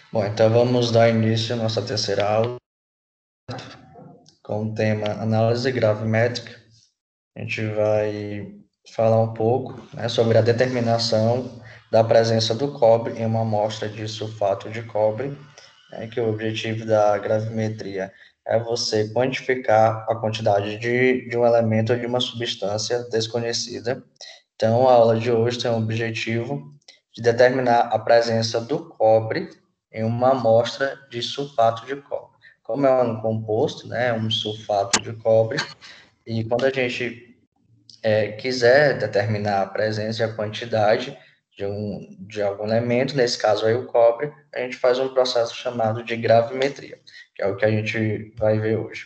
Bom, então vamos dar início à nossa terceira aula com o tema análise gravimétrica. A gente vai falar um pouco, né, sobre a determinação da presença do cobre em uma amostra de sulfato de cobre, né, que o objetivo da gravimetria é você quantificar a quantidade de um elemento ou de uma substância desconhecida. Então, a aula de hoje tem o objetivo de determinar a presença do cobre em uma amostra de sulfato de cobre. Como é um composto, né, um sulfato de cobre, e quando a gente quiser determinar a presença e a quantidade de algum elemento, nesse caso aí o cobre, a gente faz um processo chamado de gravimetria, que é o que a gente vai ver hoje.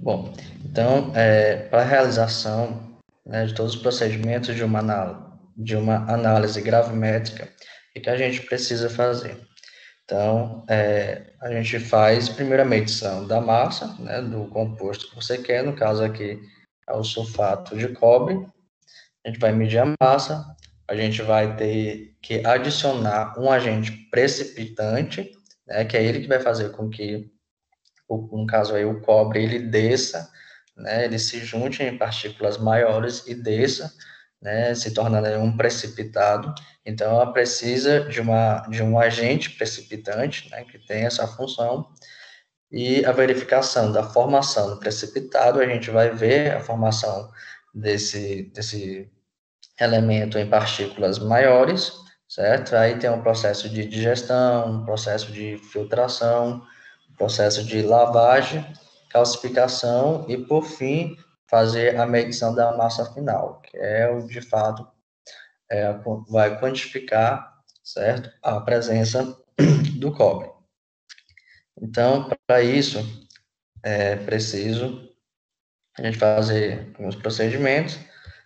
Bom, então, para a realização, né, de todos os procedimentos de uma análise gravimétrica, o que a gente precisa fazer? Então, a gente faz primeiro a medição da massa, né, do composto que você quer, no caso aqui é o sulfato de cobre. A gente vai medir a massa, a gente vai ter que adicionar um agente precipitante, né, que é ele que vai fazer com que, no caso aí, o cobre ele desça, né, ele se junte em partículas maiores e desça, né, se tornando um precipitado. Então, ela precisa de um agente precipitante, né, que tem essa função, e a verificação da formação do precipitado, a gente vai ver a formação desse elemento em partículas maiores, certo? Aí tem um processo de digestão, um processo de filtração, um processo de lavagem, calcificação e, por fim, fazer a medição da massa final, que é o, de fato, vai quantificar, certo? A presença do cobre. Então, para isso, é preciso a gente fazer alguns procedimentos,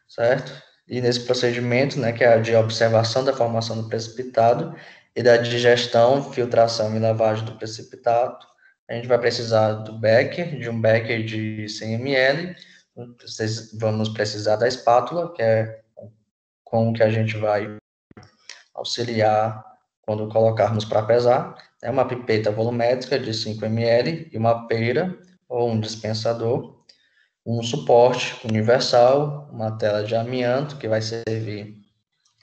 certo? E nesse procedimento, né, que é a de observação da formação do precipitado e da digestão, filtração e lavagem do precipitado, a gente vai precisar do becker, de um becker de 100 ml, vamos precisar da espátula, que é com o que a gente vai auxiliar quando colocarmos para pesar, é uma pipeta volumétrica de 5 ml e uma pera ou um dispensador, um suporte universal, uma tela de amianto que vai servir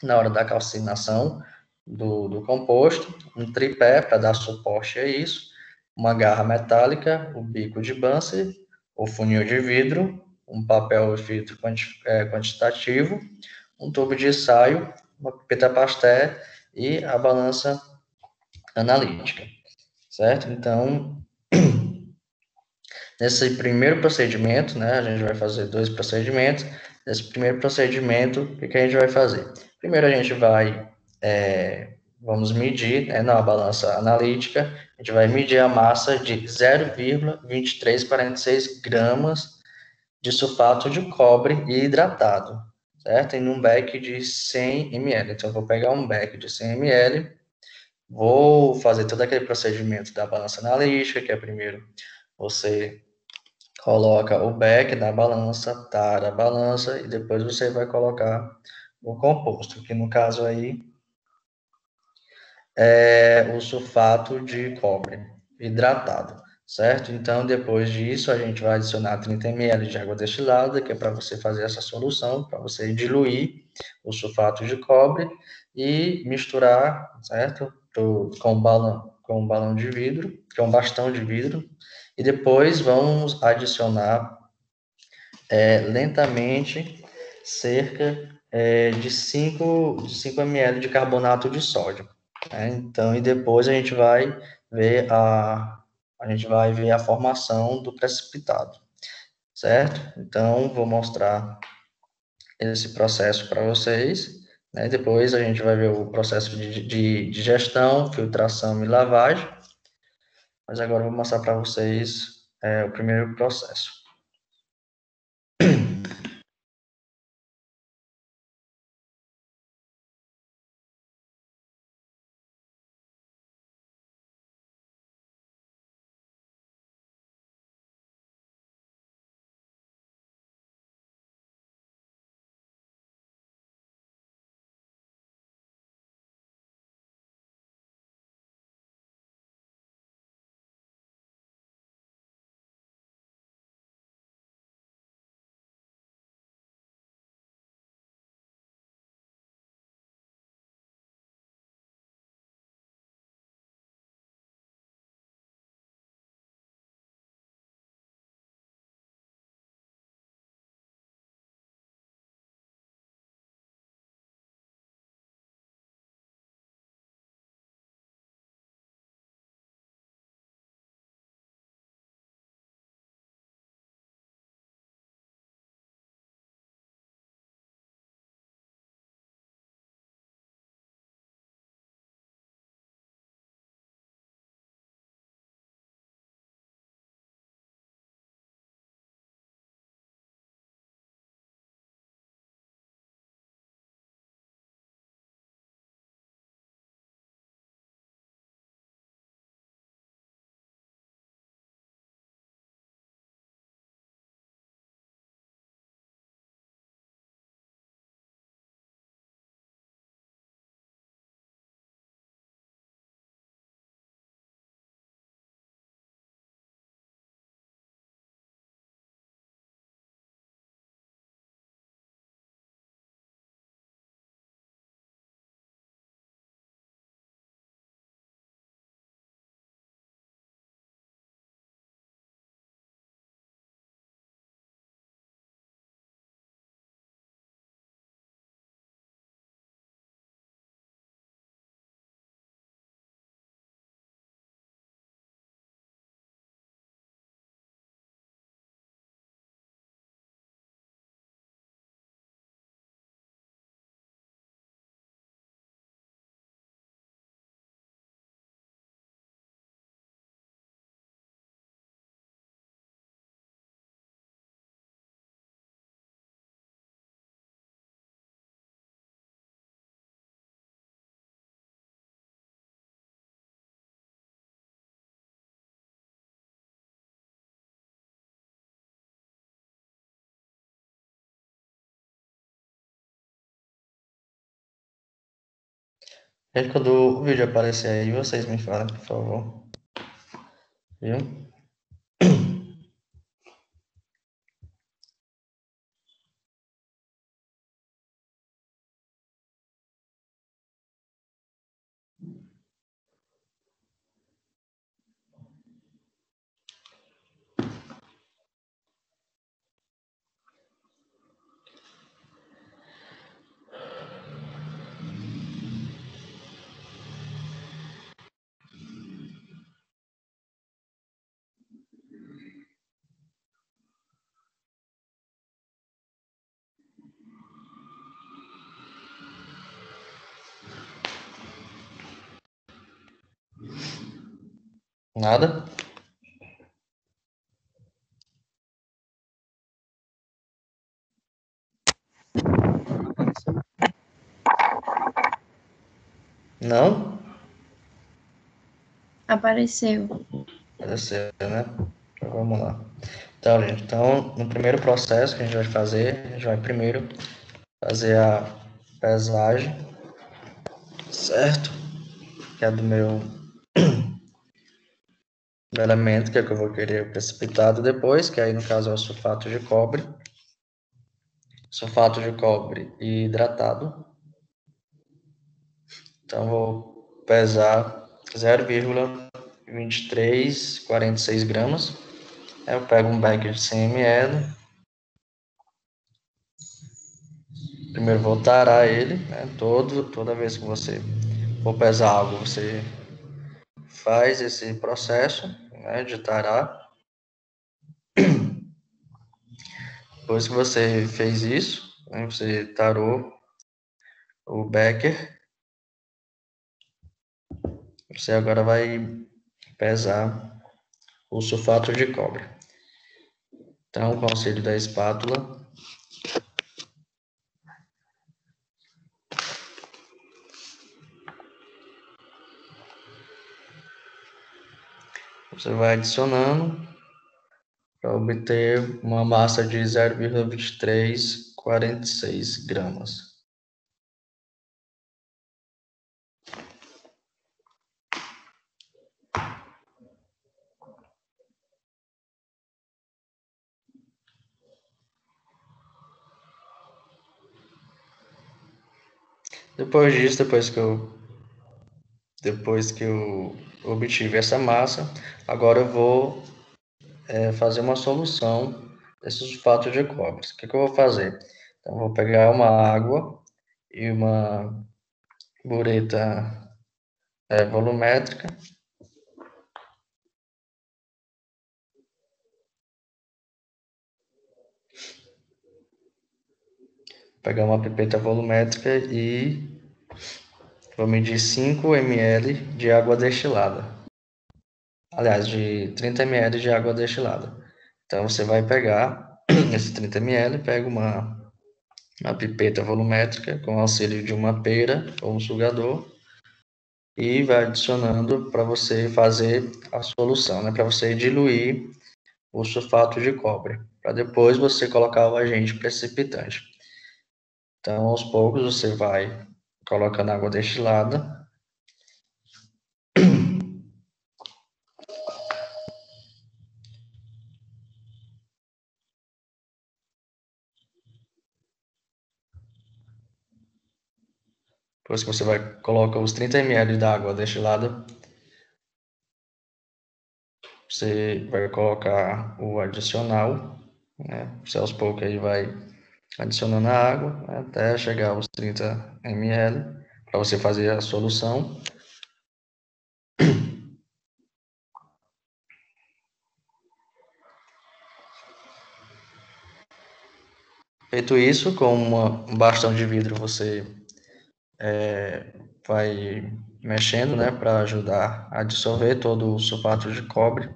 na hora da calcinação do composto, um tripé para dar suporte a isso, uma garra metálica, o bico de Bunsen, o funil de vidro, um papel filtro quantitativo, um tubo de ensaio, uma pipeta pasteur e a balança analítica, certo? Então, nesse primeiro procedimento, né, a gente vai fazer dois procedimentos. Nesse primeiro procedimento, o que a gente vai fazer? Primeiro, a gente vai, vamos medir, né, na balança analítica, a gente vai medir a massa de 0,2346 gramas de sulfato de cobre hidratado, certo? Em um beck de 100 ml. Então, eu vou pegar um beck de 100 ml, vou fazer todo aquele procedimento da balança analítica, que é primeiro você coloca o back da balança, tara a balança e depois você vai colocar o composto, que no caso aí é o sulfato de cobre hidratado, certo? Então, depois disso, a gente vai adicionar 30 ml de água destilada, que é para você fazer essa solução, para você diluir o sulfato de cobre e misturar, certo? Com um balão de vidro, que é um bastão de vidro, e depois vamos adicionar lentamente cerca de 5 ml de carbonato de sódio. Né? Então, e depois a gente vai ver a formação do precipitado, certo? Então, vou mostrar esse processo para vocês. né? Depois a gente vai ver o processo de gestão, filtração e lavagem, mas agora eu vou mostrar para vocês o primeiro processo. Gente, quando o vídeo aparecer aí, vocês me falem, por favor. Viu? Nada? Não? Apareceu. Apareceu, né? Então, vamos lá. Então, gente, no primeiro processo que a gente vai fazer, a gente vai primeiro fazer a pesagem, certo? Que é do elemento, que é o que eu vou querer precipitado depois, que aí no caso é o sulfato de cobre. Sulfato de cobre hidratado. Então, vou pesar 0,2346 gramas. Aí eu pego um becker de 100 ml. Primeiro vou tarar ele, né? Toda vez que você for pesar algo, você faz esse processo, né, de tarar. Depois que você fez isso, né, você tarou, o Becker. Você agora vai pesar o sulfato de cobre. Então, com o auxílio da espátula, você vai adicionando para obter uma massa de 0,2346 gramas. Depois disso, depois que eu obtive essa massa, agora eu vou fazer uma solução desse sulfato de cobre. O que eu vou fazer? Então, eu vou pegar uma água e uma bureta volumétrica, pegar uma pipeta volumétrica e vou medir 5 ml de água destilada. Aliás, de 30 ml de água destilada. Então, você vai pegar esses 30 ml, pega uma pipeta volumétrica com auxílio de uma pera ou um sugador e vai adicionando para você fazer a solução, né? Para você diluir o sulfato de cobre, para depois você colocar o agente precipitante. Então, aos poucos, você vai colocando água destilada. Depois que você vai colocar os 30 ml da água destilada, você vai colocar o adicional, né? Você aos poucos aí vai adicionando a água, né, até chegar aos 30 ml, para você fazer a solução. Feito isso, com um bastão de vidro você vai mexendo, né, para ajudar a dissolver todo o sulfato de cobre.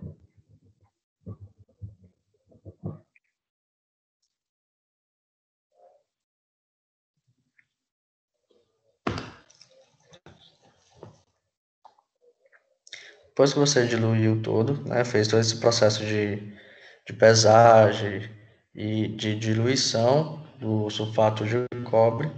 Depois que você diluiu tudo, né, fez todo esse processo de pesagem e de diluição do sulfato de cobre,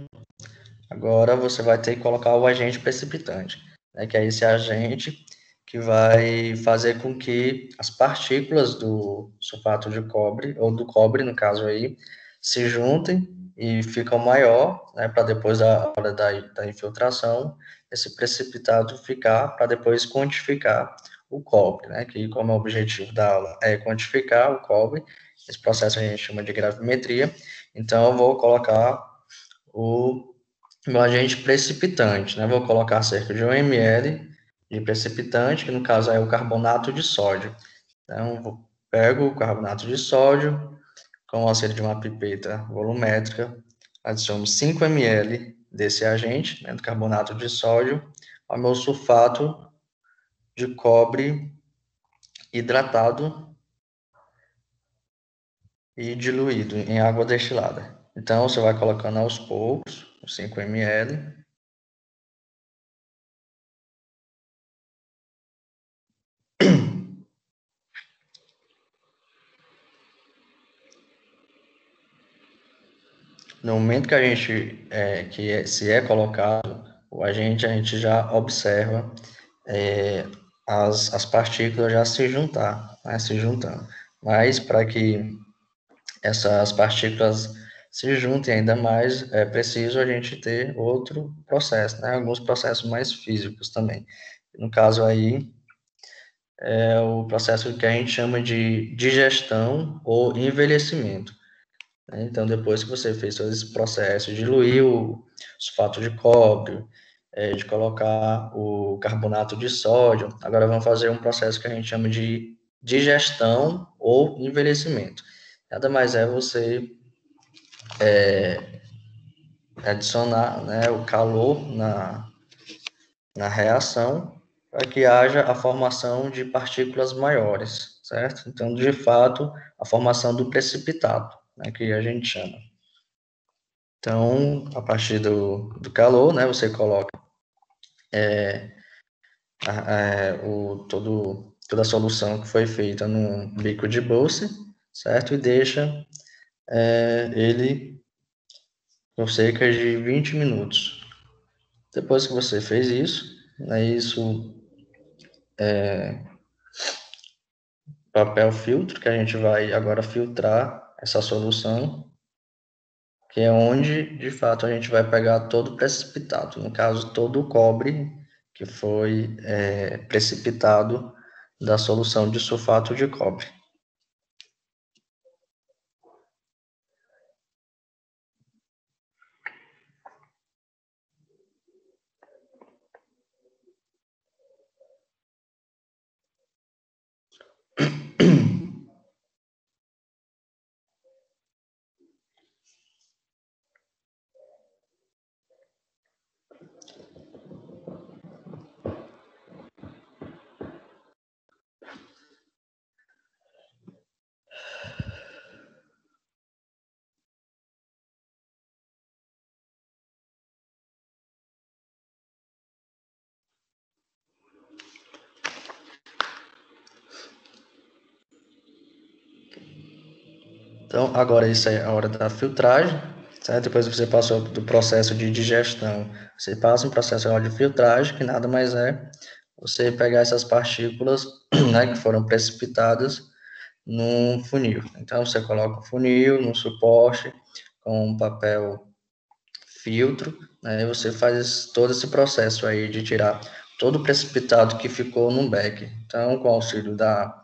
agora você vai ter que colocar o agente precipitante, né, que é esse agente que vai fazer com que as partículas do sulfato de cobre, ou do cobre, no caso aí, se juntem e ficam maior, né, para depois da hora da infiltração, esse precipitado ficar, para depois quantificar o cobre, né, que como é o objetivo da aula é quantificar o cobre, esse processo a gente chama de gravimetria, então eu vou colocar o meu agente precipitante, né? Vou colocar cerca de 1 ml de precipitante, que no caso é o carbonato de sódio. Então, pego o carbonato de sódio, com o auxílio de uma pipeta volumétrica, adiciono 5 ml desse agente, né, do carbonato de sódio, ao meu sulfato de cobre hidratado e diluído em água destilada. Então, você vai colocando aos poucos, 5 ml, no momento que a gente se é colocado o agente, a gente já observa as partículas já se juntar, né, se juntando. Mas para que essas partículas se juntem ainda mais, é preciso a gente ter outro processo, né, alguns processos mais físicos também. No caso aí, é o processo que a gente chama de digestão ou envelhecimento. Então, depois que você fez todo esse processo, diluiu o sulfato de cobre, de colocar o carbonato de sódio, agora vamos fazer um processo que a gente chama de digestão ou envelhecimento. Nada mais é você adicionar, né, o calor na reação para que haja a formação de partículas maiores, certo? Então, de fato, a formação do precipitado, né, que a gente chama. Então, a partir do calor, né, você coloca toda a solução que foi feita num bico de bolsa, certo? E deixa ele por cerca de 20 minutos. Depois que você fez isso, né, isso papel filtro, que a gente vai agora filtrar essa solução, que é onde, de fato, a gente vai pegar todo o precipitado, no caso, todo o cobre que foi precipitado da solução de sulfato de cobre. Então, agora isso é a hora da filtragem, certo? Depois você passou do processo de digestão, você passa um processo agora de filtragem, que nada mais é você pegar essas partículas, né, que foram precipitadas num funil. Então, você coloca o funil no suporte com um papel filtro, né, e você faz todo esse processo aí de tirar todo o precipitado que ficou no becker. Então, com o auxílio da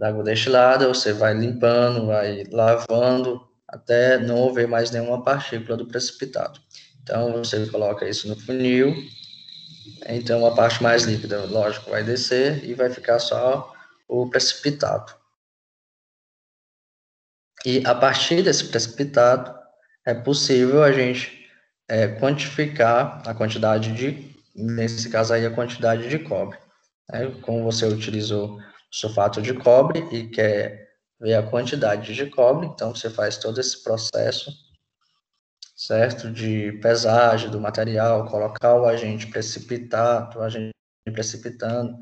água destilada, você vai limpando, vai lavando, até não haver mais nenhuma partícula do precipitado. Então, você coloca isso no funil, então a parte mais líquida, lógico, vai descer e vai ficar só o precipitado. E a partir desse precipitado, é possível a gente quantificar a quantidade nesse caso aí, a quantidade de cobre. Né? Como você utilizou sulfato de cobre e quer ver a quantidade de cobre, então você faz todo esse processo, certo? De pesagem do material, colocar o agente precipitado, o agente precipitando,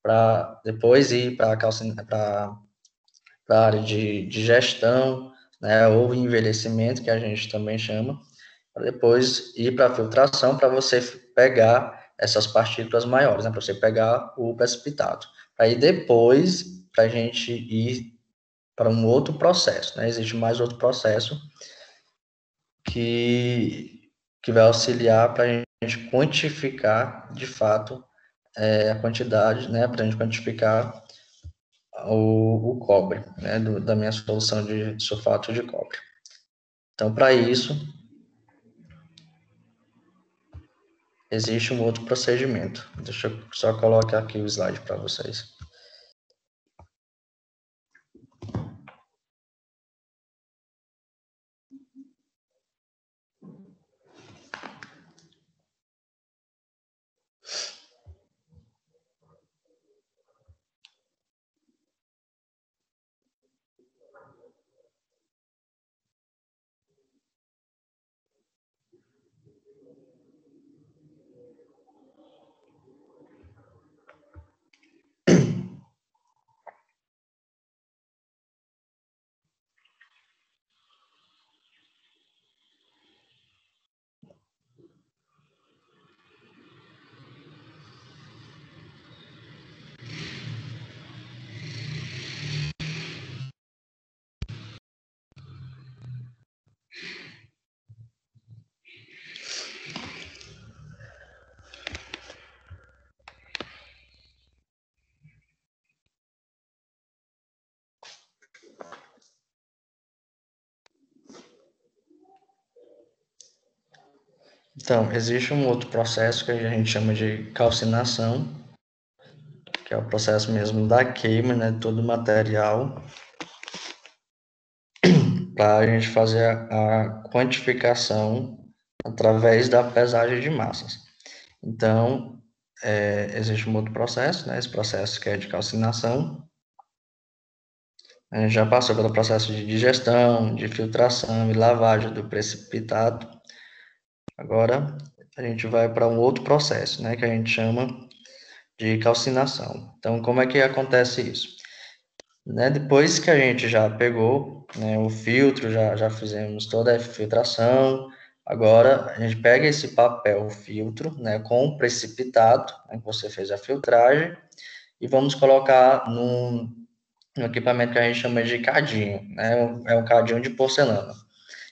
para depois ir para a área de digestão, né, ou envelhecimento, que a gente também chama, para depois ir para a filtração, para você pegar essas partículas maiores, né, para você pegar o precipitado. Aí depois, para a gente ir para um outro processo, né, existe mais outro processo que vai auxiliar para a gente quantificar, de fato, a quantidade, né, para a gente quantificar o cobre, né, da minha solução de sulfato de cobre. Então, para isso, existe um outro procedimento. Deixa eu só colocar aqui o slide para vocês. Então, existe um outro processo que a gente chama de calcinação, que é o processo mesmo da queima, né, de todo o material, para a gente fazer a quantificação através da pesagem de massas. Então, existe um outro processo, né? Esse processo que é de calcinação. A gente já passou pelo processo de digestão, de filtração e lavagem do precipitado. Agora, a gente vai para um outro processo, né? Que a gente chama de calcinação. Então, como é que acontece isso? Né, depois que a gente já pegou, né, o filtro, já fizemos toda a filtração, agora a gente pega esse papel filtro, né, com o precipitado, né, que você fez a filtragem, e vamos colocar num equipamento que a gente chama de cadinho, né, é um cadinho de porcelana.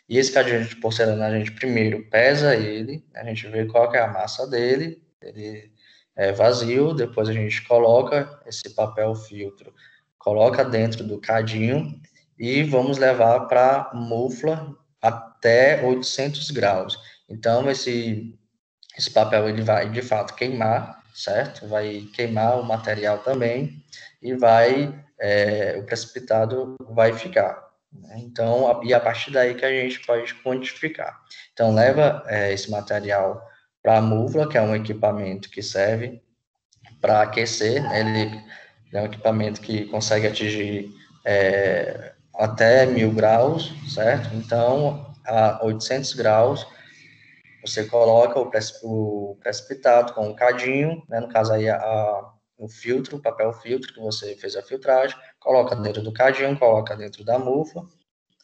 E esse cadinho de porcelana, a gente primeiro pesa ele, a gente vê qual que é a massa dele, ele é vazio, depois a gente coloca esse papel filtro, coloca dentro do cadinho e vamos levar para mufla até 800 graus. Então, esse papel ele vai, de fato, queimar, certo? Vai queimar o material também e o precipitado vai ficar. Né? Então, e a partir daí que a gente pode quantificar. Então, leva esse material para a múvula, que é um equipamento que serve para aquecer, né? Ele é um equipamento que consegue atingir até 1000 graus, certo? Então, a 800 graus, você coloca o precipitado com um cadinho, né? No caso aí o filtro, o papel filtro que você fez a filtragem, coloca dentro do cadinho, coloca dentro da mufa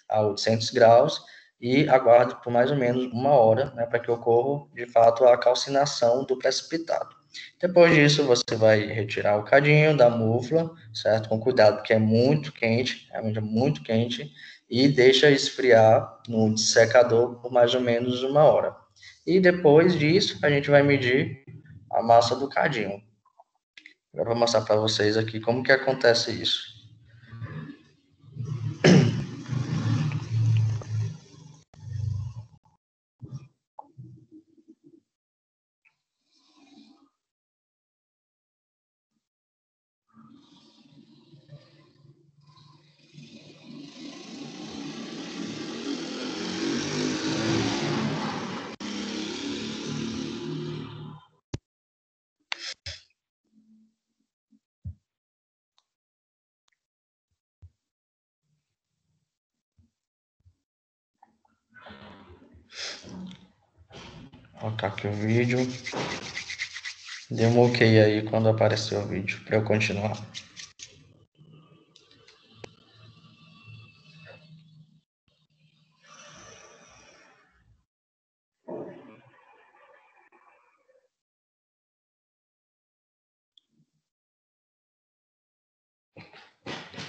a 800 graus e aguarda por mais ou menos 1 hora, né, para que ocorra de fato a calcinação do precipitado. Depois disso, você vai retirar o cadinho da mufla, certo? Com cuidado, porque é muito quente, realmente é muito quente, e deixa esfriar no dessecador por mais ou menos 1 hora. E depois disso, a gente vai medir a massa do cadinho. Agora eu vou mostrar para vocês aqui como que acontece isso. Vou colocar aqui o vídeo. Dê um OK aí quando aparecer o vídeo para eu continuar.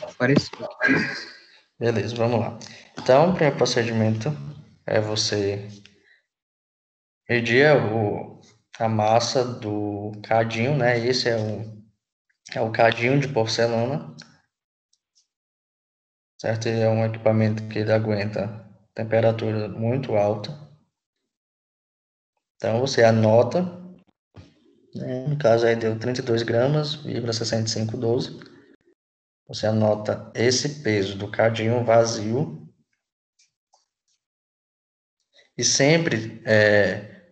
Apareceu. Beleza, vamos lá. Então, o primeiro procedimento é você medir a massa do cadinho, né? Esse é o cadinho de porcelana, certo? Ele é um equipamento que ele aguenta temperatura muito alta. Então, você anota, né? No caso aí deu 32 gramas, 6512. Você anota esse peso do cadinho vazio e sempre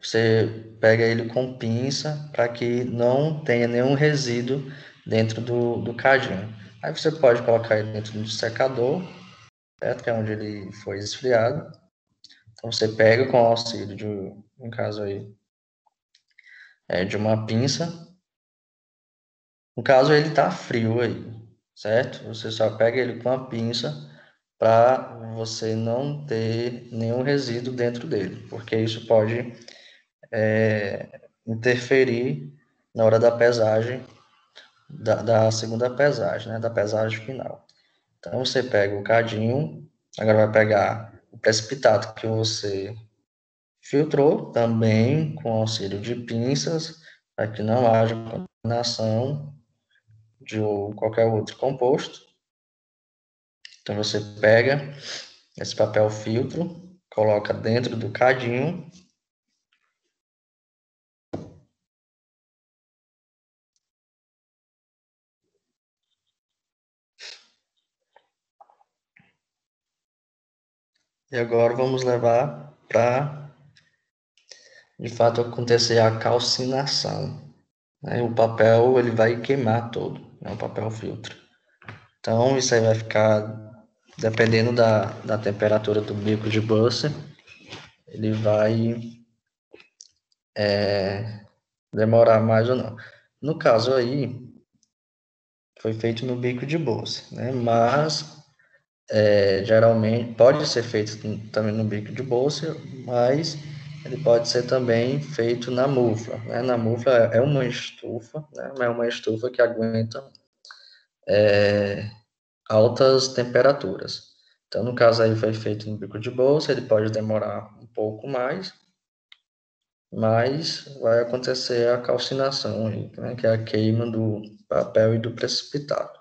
você pega ele com pinça para que não tenha nenhum resíduo dentro do cadinho. Aí você pode colocar ele dentro do secador, certo? Que é onde ele foi esfriado. Então você pega com o auxílio no caso aí, de uma pinça. No caso ele está frio aí, certo? Você só pega ele com a pinça para você não ter nenhum resíduo dentro dele, porque isso pode interferir na hora da pesagem, da segunda pesagem, né? Da pesagem final. Então você pega o cadinho, agora vai pegar o precipitado que você filtrou, também com auxílio de pinças, para que não haja contaminação de qualquer outro composto. Então você pega esse papel filtro, coloca dentro do cadinho. E agora vamos levar para de fato acontecer a calcinação, né? O papel ele vai queimar todo, né? O papel filtro. Então isso aí vai ficar, dependendo da temperatura do bico de Buster, ele vai demorar mais ou não. No caso aí, foi feito no bico de bolsa, né? Mas geralmente pode ser feito também no bico de bolsa, mas ele pode ser também feito na mufla, né? Na mufla é uma estufa, né? É uma estufa que aguenta altas temperaturas. Então, no caso aí foi feito no bico de bolsa, ele pode demorar um pouco mais, mas vai acontecer a calcinação aí, né? Que é a queima do papel e do precipitado.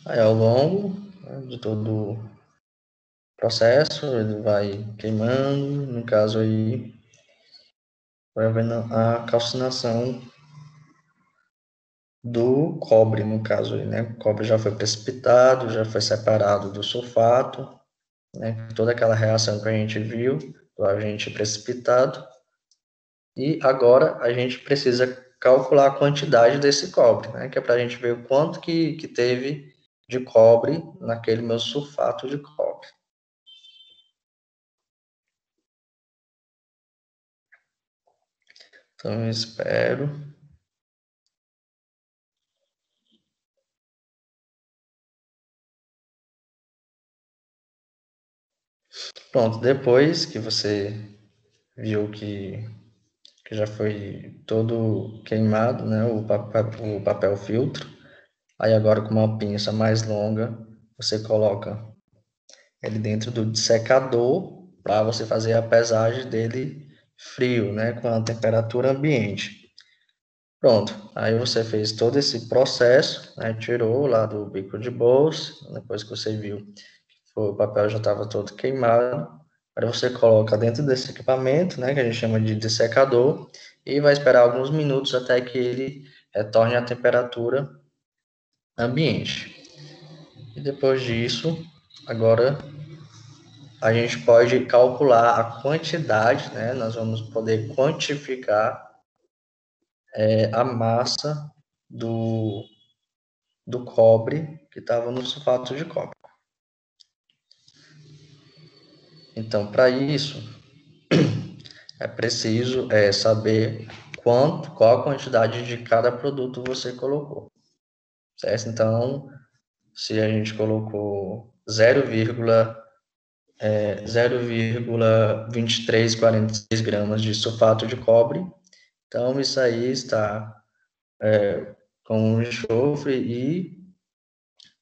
Aí, ao longo, né, de todo o processo, ele vai queimando, no caso aí, vai havendo a calcinação do cobre, no caso aí, né? O cobre já foi precipitado, já foi separado do sulfato, né? Toda aquela reação que a gente viu, do agente precipitado, e agora a gente precisa calcular a quantidade desse cobre, né? Que é para a gente ver o quanto que teve de cobre naquele meu sulfato de cobre. Então, eu espero. Pronto, depois que você viu que já foi todo queimado, né, o papel filtro, aí agora com uma pinça mais longa, você coloca ele dentro do dissecador para você fazer a pesagem dele frio, né, com a temperatura ambiente. Pronto, aí você fez todo esse processo, né, tirou lá do bico de bolsa, depois que você viu que o papel já estava todo queimado, aí você coloca dentro desse equipamento, né, que a gente chama de dessecador, e vai esperar alguns minutos até que ele retorne à temperatura ambiente. E depois disso, agora a gente pode calcular a quantidade, né, nós vamos poder quantificar a massa do cobre que estava no sulfato de cobre. Então, para isso, é preciso saber qual a quantidade de cada produto você colocou, certo? Então, se a gente colocou 0,2346 gramas de sulfato de cobre, então isso aí está com o enxofre e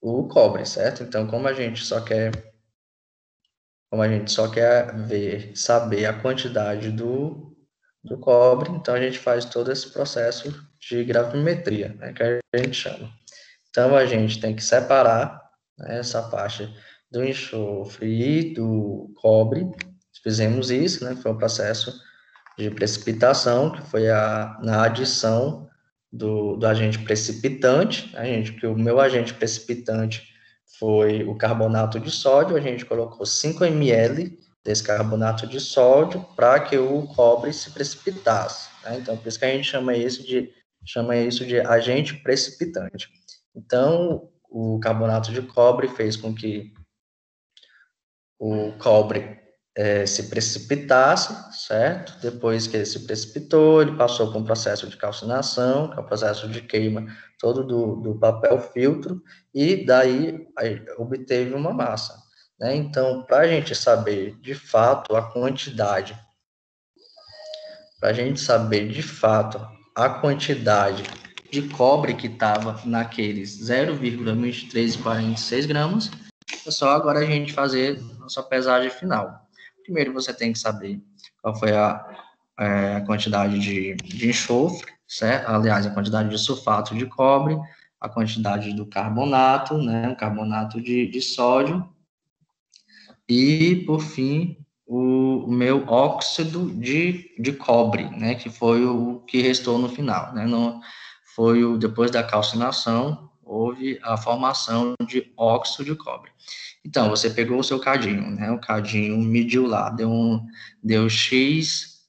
o cobre, certo? Então, como a gente só quer saber a quantidade do cobre, então a gente faz todo esse processo de gravimetria, né, que a gente chama. Então a gente tem que separar, né, essa parte do enxofre e do cobre. Fizemos isso, né, foi um processo de precipitação, que foi na adição do agente precipitante, que o meu agente precipitante foi o carbonato de sódio, a gente colocou 5 ml desse carbonato de sódio para que o cobre se precipitasse, né? Então, por isso que a gente chama isso de agente precipitante. Então, o carbonato de cobre fez com que o cobre se precipitasse, certo? Depois que ele se precipitou, ele passou por um processo de calcinação, que é o processo de queima todo do papel filtro, e daí obteve uma massa, né? Então, para a gente saber de fato a quantidade, para a gente saber de fato a quantidade de cobre que estava naqueles 0,2346 gramas, é só agora a gente fazer a sua pesagem final. Primeiro você tem que saber qual foi a quantidade de enxofre, certo? Aliás, a quantidade de sulfato de cobre, a quantidade do carbonato, né? O carbonato de sódio. E, por fim, o meu óxido de cobre, né? Que foi o que restou no final, né? Não, foi depois da calcinação, houve a formação de óxido de cobre. Então, você pegou o seu cadinho, né? O cadinho mediu lá, deu X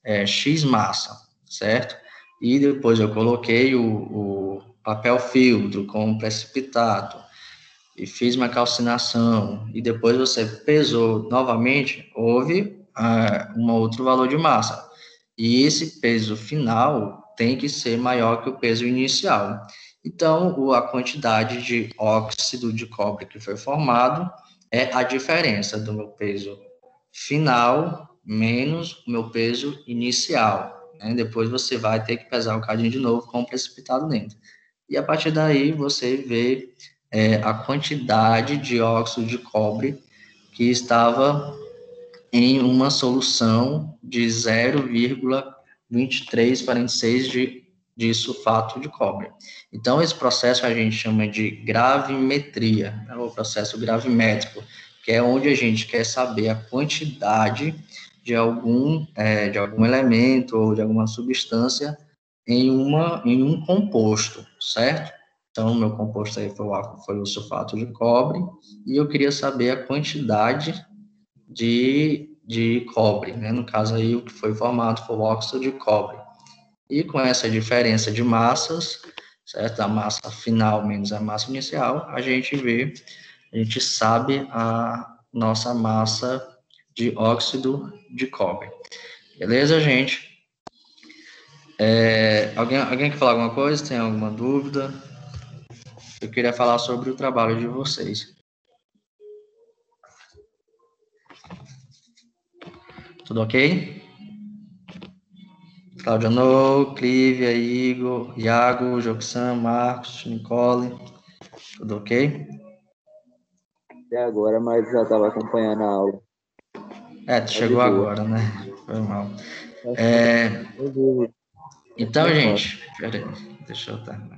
massa, certo? E depois eu coloquei o papel filtro com precipitado e fiz uma calcinação, e depois você pesou novamente, houve um outro valor de massa. E esse peso final tem que ser maior que o peso inicial. Então, a quantidade de óxido de cobre que foi formado é a diferença do meu peso final menos o meu peso inicial, né? Depois você vai ter que pesar o cadinho de novo com o precipitado dentro. E a partir daí você vê a quantidade de óxido de cobre que estava em uma solução de 0,2346 de sulfato de cobre. Então, esse processo a gente chama de gravimetria, né, o processo gravimétrico, que é onde a gente quer saber a quantidade de algum elemento ou de alguma substância em um composto, certo? Então, o meu composto aí foi o sulfato de cobre, e eu queria saber a quantidade de cobre, né? No caso aí, o que foi formado foi o óxido de cobre. E com essa diferença de massas, certo? A massa final menos a massa inicial, a gente sabe a nossa massa de óxido de cobre. Beleza, gente? Alguém quer falar alguma coisa? Tem alguma dúvida? Eu queria falar sobre o trabalho de vocês. Tudo ok? Cláudia No, Clívia, Igor, Iago, Joxan, Marcos, Nicole, tudo ok? Até agora, mas já estava acompanhando a aula. Tu Tá de chegou boa. agora, né? Foi mal. Acho que É, eu vou. então, Mais fácil. gente, peraí, deixa eu terminar.